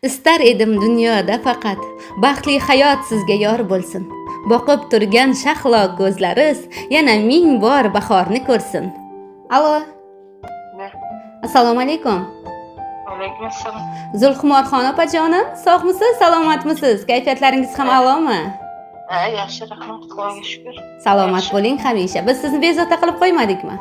Istar edim dunyoda faqat baxtli hayot sizga yor bo'lsin. Boqib turgan shahlo ko'zlariz yana ming bor bahorni ko'rsin. Alo. Assalomu alaykum. Alaykum assalom. Zulxumorxon opajonim, sog'misiz, salomatmisiz? Kayfiyatlaringiz ham a'lomi? Ha, yaxshi, rahmat, Xudoga shukr. Salomat bo'ling hamisha. Biz sizni bezovta qilib qo'ymadikmi?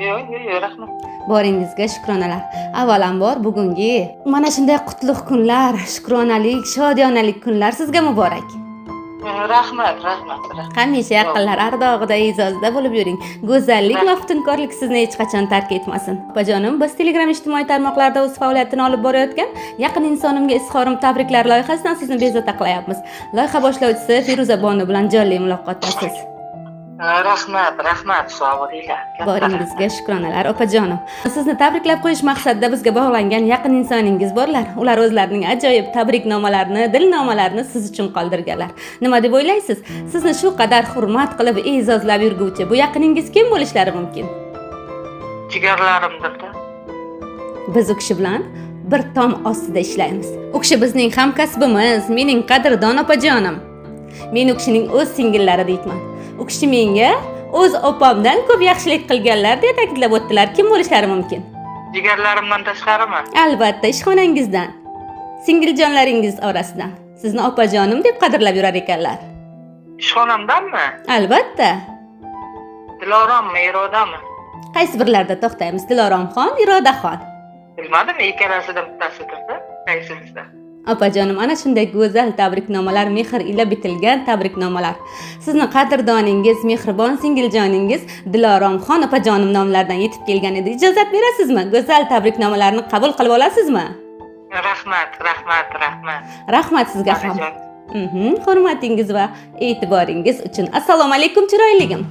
Yo'q, rahmat. Boringizga shukronalar. Avvalambor bugungi mana shunday qutlug' kunlar, shukronalik, shodiyonalik kunlar sizga muborak. Rahmat. Hamisha yaqinlar ardog'ida, e'zozda bo'lib yuring. Go'zallik va maftunkorlik sizni hech qachon tark etmasin. Opajonim, biz Telegram ijtimoiy tarmoqlarda o'z faoliyatini olib borayotgan Yaqin insonimga izhorim tabriklar loyihasidan sizni bezovta qilyapmiz. Loyiha boshlovchisi Feruza Bonu bilan jonli muloqotdasiz. Rahmat, sog' bo'linglar. Boringizga shukronalar opajonim. Sizni tabriklab qo'yish maqsadida bizga bog'langan yaqin insoningiz borlar. Ular o'zlarining ajoyib tabriknomalarini, dilnomalarini siz uchun qoldirganlar. Nima deb o'ylaysiz? Sizni shu qadar hurmat qilib, e'zozlab yurguvchi bu yaqiningiz kim bo'lishlari mumkin? Jigarlarimdir-da. Biz u kishi bilan bir tom ostida ishlaymiz. U kishi bizning hamkasbimiz, mening qadrdon opajonim. Men u kishining o'z singillari deyman. U kishi menga o'z opamdan ko'p yaxshilik qilganlar deb ta'kidlab o'tdilar. Kim bo'lishlari mumkin? Jigarlarimdan tashqarimi? Albatta, ishxonangizdan, singiljonlaringiz orasidan. Sizni opajonim deb qadrlab yurar ekanlar. Ishxonamdanmi? Albatta. Dilorommi, Irodami? Qaysi birlarda to'xtaymiz? Diloromxon, Irodaxon. Bilmadim, ikkalasidan bittasidir-da. Qaysinizda? Opajonim, ana shunday go'zal tabriknomalar, mehr ila bitilgan tabriknomalar. Sizni qadrdoningiz, mehribon singiljoningiz Diloromxon opajonim nomlaridan yetib kelgan edi. Ijozat berasizmi? Go'zal tabriknomalarni qabul qilib olasizmi? Rahmat. Rahmat sizga ham. Hurmatingiz va e'tiboringiz uchun. Assalomu alaykum chiroyligim.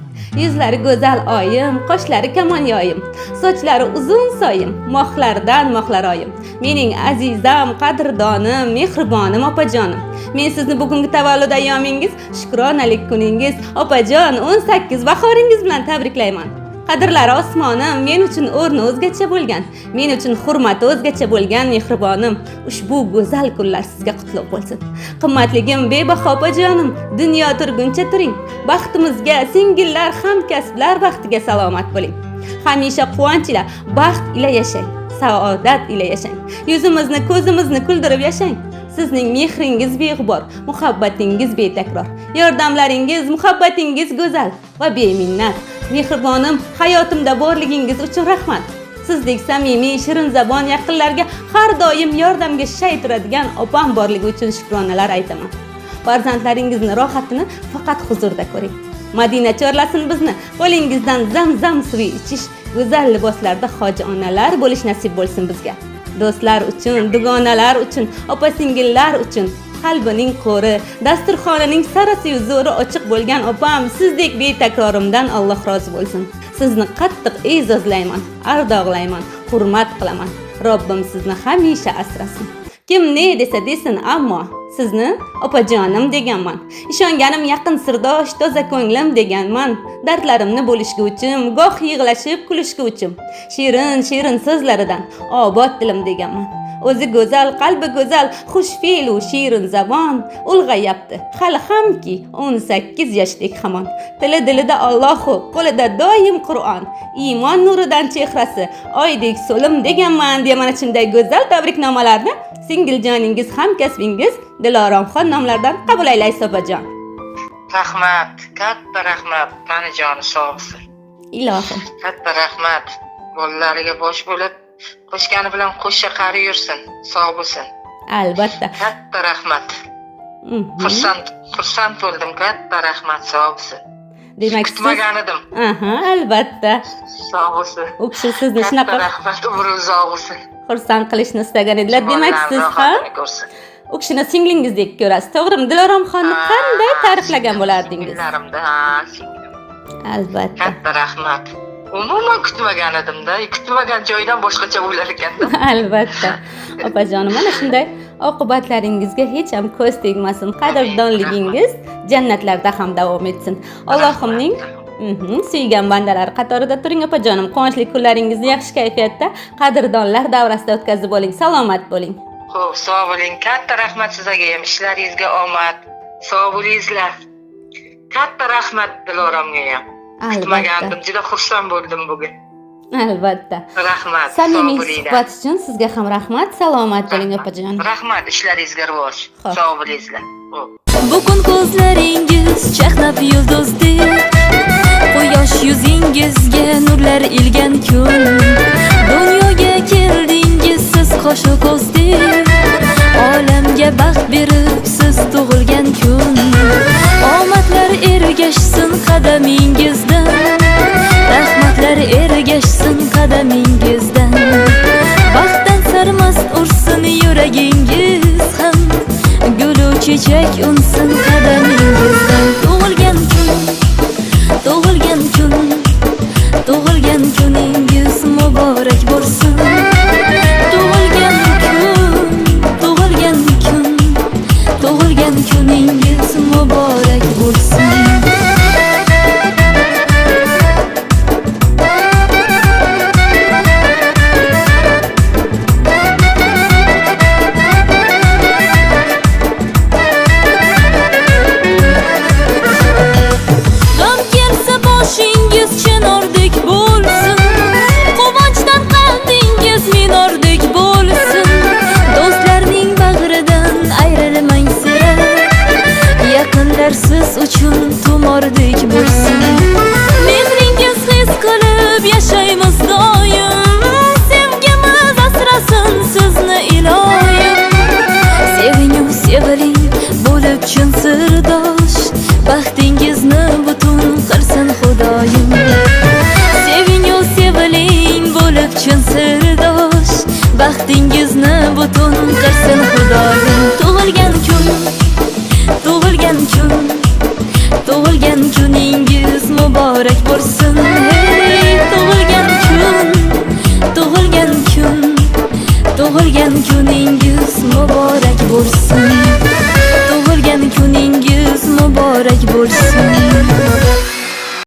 Yuzlari go'zal oyim, qoshlari kamonyoyim, sochlari uzun soyim, mohlardan mohlaroyim. Mening azizam, qadrdonim, mehribonim opajonim. Men sizni bugungi tavallud ayyomingiz, shukronalik kuningiz, opajon 18 bahoringiz bilan tabriklayman. Qadrlari osmonim, men uchun o'rni o'zgacha bo'lgan, men uchun hurmati o'zgacha bo'lgan mehribonim. Ushbu go'zal kunlar sizga qutlug' bo'lsin. Qimmatligim, bebaho opajonim, dunyo turguncha turing. Baxtimizga, singillar, hamkasblar baxtiga salomat bo'ling. Hamisha quvonch ila, baxt ila yashang, saodat ila yashang. Yuzimizni, ko'zimizni kuldirib yashang. Sizning mehringiz beg'ubor, muhabbatingiz betakror. Yordamlaringiz, muhabbatingiz go'zal va beminnat. Mehribonim, hayotimda borligingiz uchun rahmat. Sizdek samimiy, shirin zabon yaqinlarga har doim yordamga shay turadigan opam borligi uchun shukronalar aytaman. Farzandlaringizni rohatini faqat huzurda ko'ring. Madina chorlasin bizni, qo'lingizdan zamzam suvi ichish, go'zal liboslarda hoji onalar bo'lish nasib bo'lsin bizga. Do'stlar uchun, dugonalar uchun, opa-singillar uchun qalbining qo'ri, dasturxonining sarasi zo'ri ochiq bo'lgan opam, sizdek betakrorimdan Alloh rozi bo'lsin. Sizni qattiq e'zozlayman, ardog'layman, hurmat qilaman. Robbim sizni hamisha asrasin. Kim ne desa desin, ammo sizni opajonim deganman. Ishonganim yaqin sirdosh, toza ko'nglim deganman. Dardlarimni bo'lishguvchim, goh yig'lashib kulishguvchim. Shirin so'zlaridan obod dilim deganman. O'zi go'zal, qalbi go'zal, xushfe'l u shirin zabon ulg'ayapti. Hali hamki 18 yoshdek hamon. Dilida Allohu, qo'lida doim Qur'on. Iymon nuridan chehrasi oydek so'lim deganman. Deya mana shunday go'zal tabriknomalarni singiljoningiz, hamkasbingiz Diloromxon nomlaridan qabul aylaysiz opajon. Rahmat, katta rahmat, Tanijoni sog' bo'lsin. Ilohim. Katta rahmat. Bolalariga bosh bo'lib qo'shgani bilan qo'shcha qari yursin, sog' bo'lsin. Albatta. Katta rahmat. Xursand bo'ldim, katta rahmat, sog' bo'lsin. Demak, kutmagan edim. Albatta. Sog' bo'lsin. U kishi sizni shunaqa rahmat, umri uzoq bo'lsin. Xursand qilishni istagan edilar. Demak, siz ham u kishini singlingizdek ko'rasiz, to'g'rimi? Diloromxonni qanday ta'riflagan bo'lardingiz? Singillarimda, singlim. Albatta. Katta rahmat. Umuman kutmagan edimda, kutmagan joydan boshqacha bo'lar ekanda. Albatta. Opajonim, mana shunday oqibatlaringizga hech ham ko'z tegmasin. Qadrdonligingiz jannatlarda ham davom etsin. Allohimning suygan bandalari qatorida turing opajonim. Quvonchli kunlaringizni yaxshi kayfiyatda qadrdonlar davrasida o'tkazib oling. Salomat bo'ling. Xo'p, sog' bo'ling. Katta rahmat sizlarga ham. Ishlaringizga omad. Sog' bo'lingizlar. Katta rahmat Diloramga ham. Kutmagandim. Juda xursand bo'ldim bugun. Albatta. Rahmat. Samimiy suhbat uchun sizga ham rahmat. Salomat bo'ling opajon. Rahmat, ishlaringizga rivoj. Sog' bo'lingizlar. Xo'p. Bugun ko'zlaringiz chaqnab yulduzdek, quyosh yuzingizga nurlar ilgan kun. Dunyoga keldingiz siz qo'shu ko'zdek, olamga baxt berib siz tug'ilgan kun. Omadlar ergashsin qadamingizdan, rahmatlar ergashsin qadamingizdan. Baxtdan sarmast ursin yuragingiz ham, gulu chechak unsin qadamingizdan. Tug'ilgan kun, tug'ilgan kun, tug'ilgan kuningiz muborak bo'lsin. Tug'ilgan kun, tug'ilgan kun, tug'ilgan kuningiz muborak bo'lsin. Siz uchun tumordek bo'lsin. Mehringiz his qilib yashaymiz doim, sevgimiz asrasin sizni iloyim. Sevingu seviling bo'lib chin sirdosh, baxtingizni butun qilsin Xudoyim. Sevingu seviling bo'lib chin sirdosh, baxtingizni butun qilsin Xudoyim. Tug'ilgan kun, tug'ilgan kun, tug'ilgan kuningiz muborak bo'lsin. Hey, tug'ilgan kun, tug'ilgan kun, tug'ilgan kuningiz muborak bo'lsin.